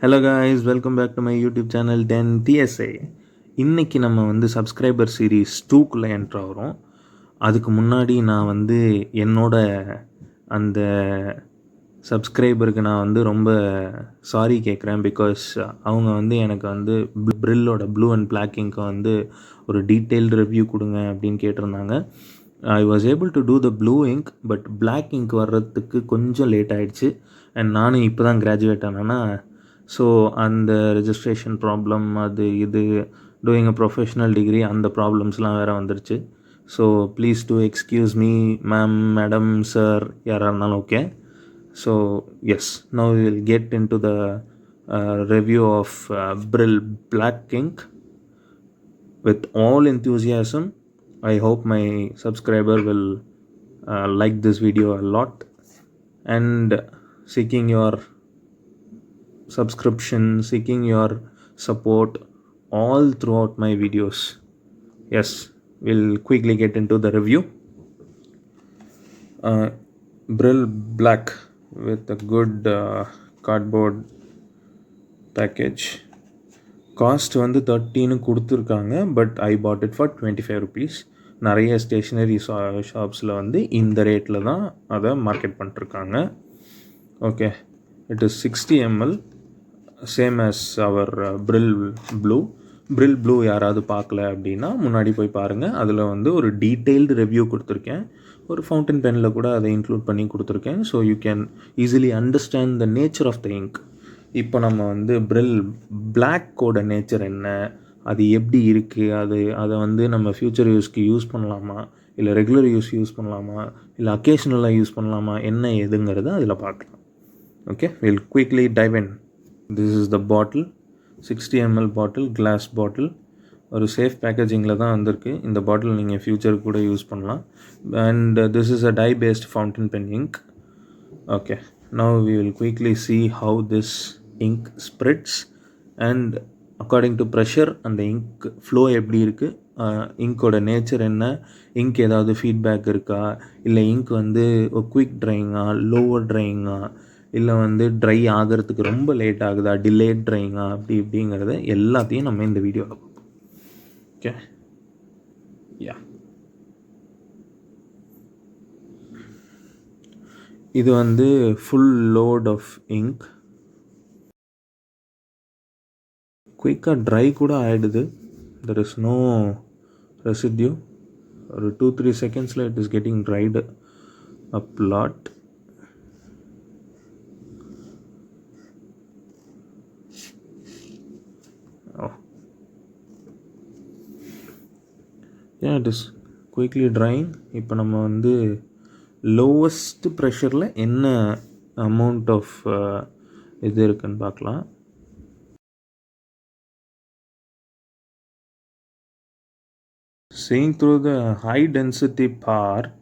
Hello guys, welcome back to my YouTube channel 10 TSA. இன்றைக்கி நம்ம வந்து சப்ஸ்கிரைபர் சீரீஸ் 2க்குள்ளே என்ட்ரு ஆகிறோம். அதுக்கு முன்னாடி நான் வந்து என்னோட அந்த சப்ஸ்கிரைபருக்கு நான் வந்து ரொம்ப சாரி கேட்குறேன். பிகாஸ் அவங்க வந்து எனக்கு வந்து ப்ரில்லோட ப்ளூ அண்ட் பிளாக் இங்க்கை வந்து ஒரு டீட்டெயில்டு ரிவ்யூ கொடுங்க அப்படின்னு கேட்டிருந்தாங்க. I was able to do the blue ink, but black ink வர்றதுக்கு கொஞ்சம் லேட் ஆகிடுச்சு. அண்ட் நானும் இப்போ தான் கிராஜுவேட் ஆனேன்னா, ஸோ அந்த ரெஜிஸ்ட்ரேஷன் ப்ராப்ளம், அது இது டூயிங் அ ப்ரொஃபஷ்னல் டிகிரி, அந்த ப்ராப்ளம்ஸ்லாம் வேறு வந்துருச்சு. So please do excuse me ma'am, madam, sir, யாராக இருந்தாலும் okay. So yes, now we will get in to the review of Brill Black Ink with all enthusiasm. I hope my subscriber will like this video a lot, and seeking your subscription, seeking your support all throughout my videos. Yes, we'll quickly get into the review. Brill Black with a good cardboard package. Cost வந்து 13 கொடுத்துருக்காங்க, but I bought it for 25 rupees. நிறைய stationery ஷாப்ஸில் வந்து இந்த ரேட்டில் தான் அதை market பண்ணிட்டுருக்காங்க. Okay, it is 60 ml, same as our Brill Blue. யாராவது பார்க்கல அப்படின்னா முன்னாடி போய் பாருங்கள். அதில் வந்து ஒரு டீட்டெயில்டு ரிவ்யூ கொடுத்துருக்கேன். ஒரு ஃபவுண்டன் பெனில் கூட அதை இன்க்ளூட் பண்ணி கொடுத்துருக்கேன். So you can easily understand the nature of the ink. இப்போ நம்ம வந்து Brill Blackோட நேச்சர் என்ன, அது எப்படி இருக்குது, அதை வந்து நம்ம ஃப்யூச்சர் யூஸ்க்கு யூஸ் பண்ணலாமா, இல்லை ரெகுலர் யூஸ் பண்ணலாமா, இல்லை அக்கேஷனலாக யூஸ் பண்ணலாமா, என்ன எதுங்கிறத அதில் பார்க்கலாம். Okay, will quickly dive in. This is the bottle, 60 ml bottle, glass bottle. ஒரு சேஃப் பேக்கேஜிங்கில் தான் வந்திருக்கு. இந்த பாட்டில் நீங்கள் ஃப்யூச்சருக்கு கூட யூஸ் பண்ணலாம். And this is a dye based fountain pen ink. Okay, now we will quickly see how this ink spreads and according to pressure அந்த ink flow எப்படி இருக்குது, இங்கோட நேச்சர் என்ன, இங்க் ஏதாவது ஃபீட்பேக் இருக்கா, இல்லை இங்க் வந்து குயிக் ட்ரையிங்கா, லோவர் ட்ரையிங்கா, இல்லை வந்து ட்ரை ஆகிறதுக்கு ரொம்ப லேட் ஆகுதா, டிலேட் ட்ரையிங்கா, இப்படிங்கிறத எல்லாத்தையும் நம்ம இந்த வீடியோவில் பார்ப்போம். ஓகே, யா, இது வந்து ஃபுல் லோட் ஆஃப் இங்க். குயிக்காக ட்ரை கூட ஆகிடுது. There is no residue. ஒரு 2-3 செகண்ட்ஸில் it is getting dried up lot. It is quickly drying. இப்போ நம்ம வந்து லோவஸ்ட் ப்ரெஷரில் என்ன அமௌண்ட் ஆஃப் இது இருக்குன்னு பார்க்கலாம். Seeing through the high density part,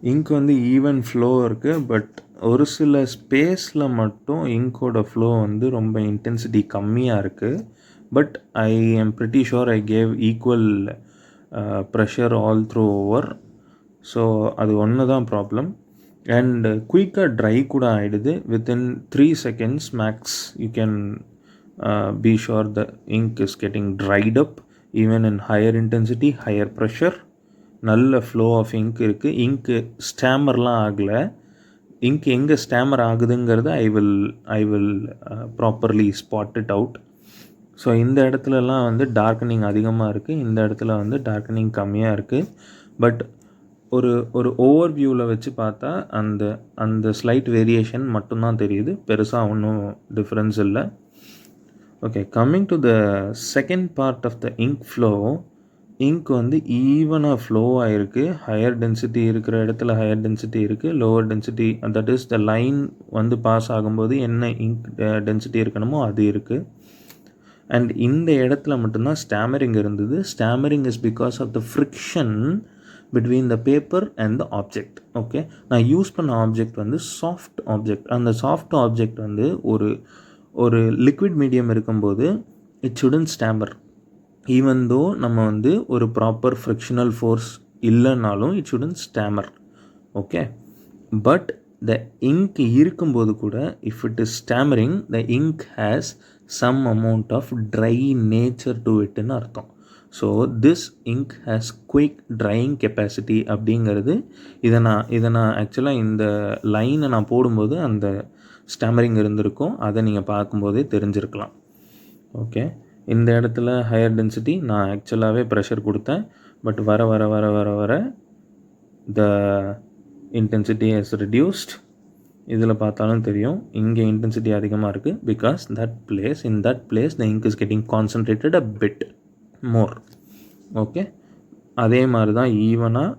ink வந்து ஈவன் ஃப்ளோ இருக்குது. பட் ஒரு சில ஸ்பேஸில் மட்டும் இங்கோட ஃப்ளோ வந்து ரொம்ப இன்டென்சிட்டி கம்மியாக இருக்குது. But I am pretty sure I gave equal pressure all through over. So அது ஒன்று தான் ப்ராப்ளம். அண்ட் குயிக்காக ட்ரை கூட ஆகிடுது. Within 3 seconds max you can be sure the ink is getting dried up. Even in higher intensity, higher pressure, நல்ல flow of ink இருக்குது. இங்க்கு ஸ்டாமர்லாம் ஆகலை. இங்க் எங்கே ஸ்டாமர் ஆகுதுங்கிறது I will properly spot it out. So இந்த இடத்துலலாம் வந்து டார்க்கனிங் அதிகமாக இருக்குது, இந்த இடத்துல வந்து டார்க்கனிங் கம்மியாக இருக்குது. பட் ஒரு ஓவர் வியூவில் வச்சு பார்த்தா அந்த ஸ்லைட் வேரியேஷன் மட்டும்தான் தெரியுது. பெருசாக ஒன்றும் டிஃப்ரென்ஸ் இல்லை. Okay, coming to the second part of the ink flow. Ink வந்து ஈவனாக ஃப்ளோ ஆகிருக்கு. ஹையர் டென்சிட்டி இருக்கிற இடத்துல ஹையர் டென்சிட்டி இருக்குது, lower density, that is the line வந்து பாஸ் ஆகும்போது என்ன இங்க் டென்சிட்டி இருக்கணுமோ அது இருக்குது. அண்ட் இந்த இடத்துல மட்டும்தான் ஸ்டாமரிங் இருந்தது. Stammering is because of the friction between the paper and the object. Okay, நான் யூஸ் பண்ண ஆப்ஜெக்ட் வந்து சாஃப்ட் ஆப்ஜெக்ட். அந்த சாஃப்ட் ஆப்ஜெக்ட் வந்து ஒரு லிக்விட் மீடியம் இருக்கும்போது it shouldn't stammer. Even though நம்ம வந்து ஒரு ப்ராப்பர் ஃப்ரிக்ஷனல் ஃபோர்ஸ் இல்லைனாலும் it shouldn't stammer. Okay, but the ink இருக்கும்போது கூட if it is stammering the ink has some amount of dry nature to it ன்னு அர்த்தம். So this ink has quick drying capacity அப்படிங்கிறது இதை நான் ஆக்சுவலாக இந்த லைனை நான் போடும்போது அந்த ஸ்டாமரிங் இருந்திருக்கும், அதை நீங்கள் பார்க்கும்போதே தெரிஞ்சிருக்கலாம். ஓகே, இந்த இடத்துல ஹையர் டென்சிட்டி நான் ஆக்சுவலாகவே ப்ரெஷர் கொடுத்தேன், பட் வர வர வர வர வர த இன்டென்சிட்டி ஹஸ் ரெடியூஸ்ட். இதில் பார்த்தாலும் தெரியும் இங்கே இன்டென்சிட்டி அதிகமாக இருக்குது, because in that place the ink is getting concentrated a bit more. Okay, அதே மாதிரி தான் ஈவனாக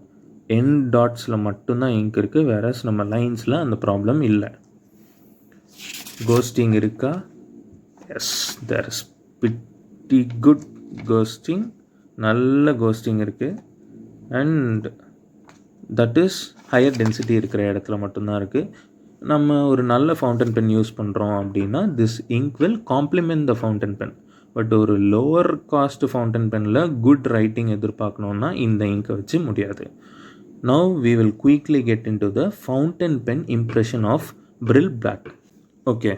எண்ட் டாட்ஸில் மட்டும்தான் இங்க் இருக்குது, வேறஸ் நம்ம லைன்ஸில் அந்த ப்ராப்ளம் இல்லை. கோஸ்டிங் இருக்கா? Yes, there is pretty good ghosting, நல்ல கோஸ்டிங் இருக்குது. And that is higher density இருக்கிற இடத்துல மட்டும்தான் இருக்குது. நம்ம ஒரு நல்ல ஃபவுண்டன் பென் யூஸ் பண்ணுறோம் அப்படின்னா this ink will complement the fountain pen. But ஒரு லோவர் காஸ்ட் ஃபவுண்டன் பெனில் குட் ரைட்டிங் எதிர்பார்க்கணுன்னா இந்த இங்கை வச்சு முடியாது. Now we will quickly get in to the fountain pen impression of Brill Black. Okay,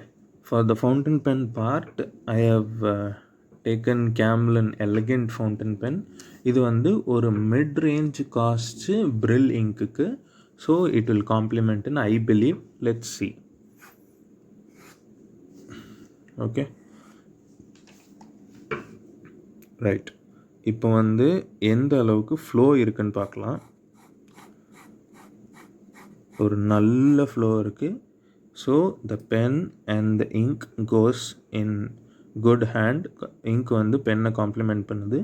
for the fountain pen part I have taken Camlin elegant fountain pen. இது வந்து ஒரு mid range cost Brill இங்க்குக்கு. So it will complement in I believe. Let's see. Okay, right. இப்போ வந்து எந்த அளவுக்கு flow இருக்குன்னு பார்க்கலாம். ஒரு நல்ல ஃப்ளோ இருக்குது. So the pen and the ink goes in good hand. Ink வந்து பென்னை காம்ப்ளிமெண்ட் பண்ணுது,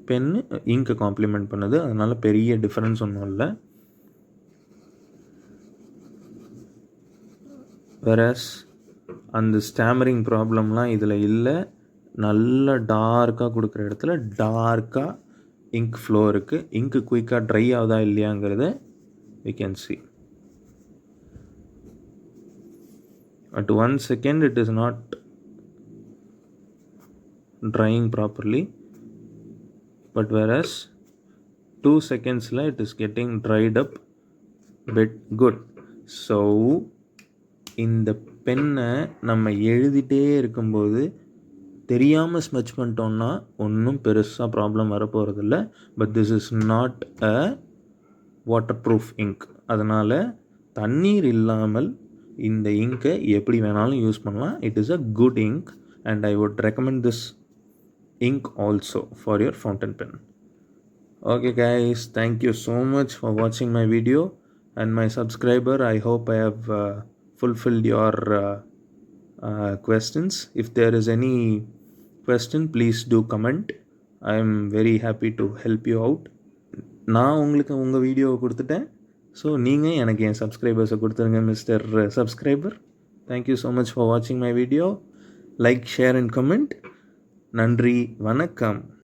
பென்னு இங்கை காம்ப்ளிமெண்ட் பண்ணுது. அதனால் பெரிய டிஃப்ரென்ஸ் ஒன்றும் இல்லை. வேறஸ் அந்த ஸ்டாமரிங் ப்ராப்ளம்லாம் இதில் இல்லை. நல்ல டார்க்காக கொடுக்குற இடத்துல டார்க்காக இங்க் ஃப்ளோ இருக்குது. இங்க்கு குயிக்காக ட்ரை ஆகுதா இல்லையாங்கிறத we can see. At 1 second it is not drying properly, but whereas 2 seconds it is getting dried up bit good. So இந்த பென்னை நம்ம எழுதிட்டே இருக்கும்போது தெரியாமல் ஸ்மெச் பண்ணிட்டோம்னா ஒன்றும் பெருசாக ப்ராப்ளம் வரப்போகிறதில்ல. But this is not a water proof ink. அதனால் தண்ணீர் இல்லாமல் இந்த இங்கை எப்படி வேணாலும் யூஸ் பண்ணலாம். It is a good ink and I would recommend this ink also for your fountain pen. Okay guys, thank you so much for வாட்சிங் my video and my subscriber. I hope I have fulfilled your questions. If there is any question, please do comment. I am very happy to help you out. நான் உங்களுக்கு உங்கள் வீடியோவை கொடுத்துட்டேன். So நீங்கள் எனக்கு என் சப்ஸ்கிரைபர்ஸை கொடுத்துருங்க mister subscriber. Thank you so much for வாட்சிங் my video. Like, share and comment. நன்றி, வணக்கம்.